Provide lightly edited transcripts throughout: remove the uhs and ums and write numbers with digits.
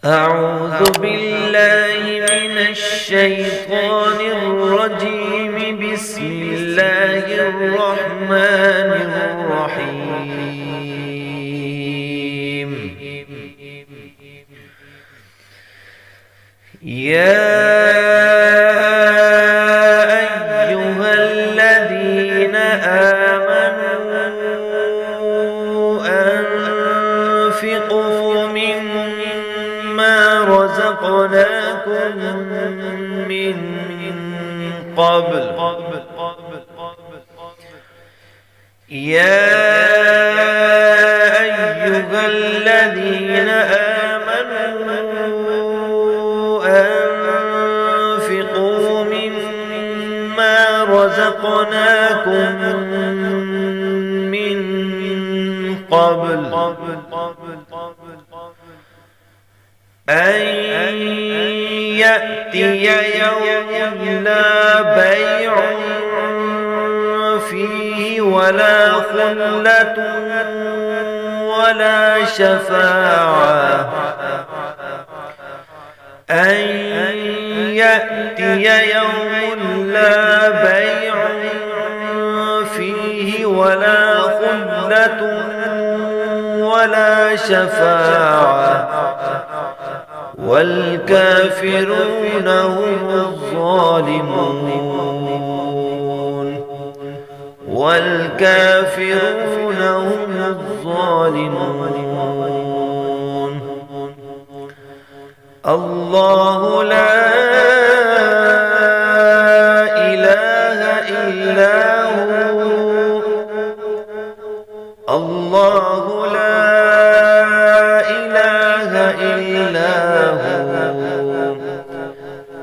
أعوذ بالله من الشيطان الرجيم. بسم الله الرحمن الرحيم. يا أيها الذين آمنوا أنفقوا مما رزقناكم من قبل أن يأتي يوم لا بيع فيه ولا خلة ولا شفاعة. أن يأتي يوم لا بيع فيه ولا خلة ولا شفاعة والكافرون هم الظالمون. والكافرون هم الظالمون. الله لا إله إلا هو. الله لا إله إلا هو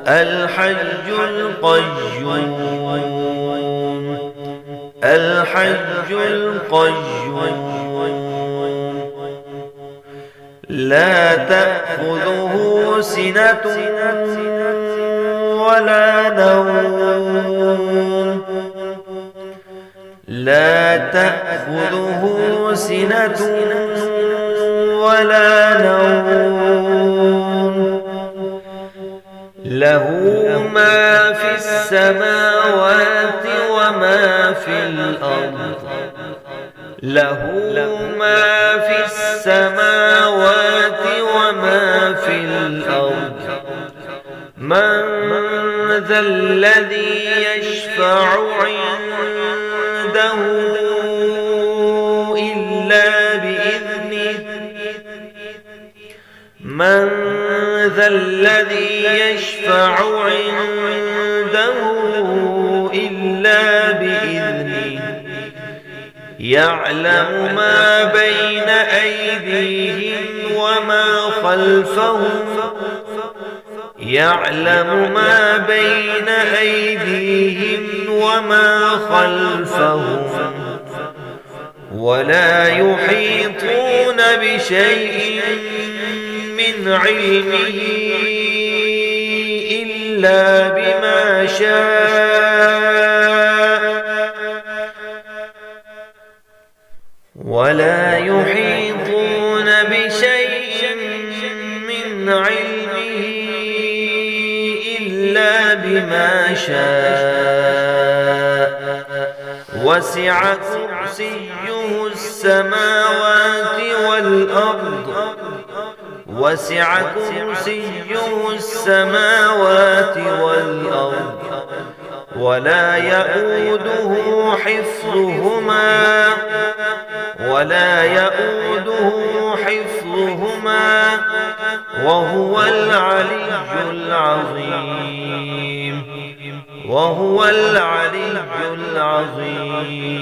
الحي القيوم. الحي القيوم لا تأخذه سنة ولا نوم. لا تأخذه سنة ولا نوم. له ما في السماوات وما في الأرض. له ما في السماوات وما في الأرض. من ذا الذي يشفع عنده إلا بإذنه. من ذا الذي يشفع عنده إلا بإذنه. يعلم ما بين أيديهم وما خلفهم. يعلم ما بين أيديهم وما خلفهم ولا يحيطون بشيء من علمه إلا بما شاء. ولا يحيطون بشيء من علمه إلا بما شاء. وسع كرسيه السماوات والأرض. وسع كرسيه السماوات والأرض ولا يؤوده حفظهما. ولا يؤوده حفظهما وهو العلي العظيم. وهو العلي العظيم.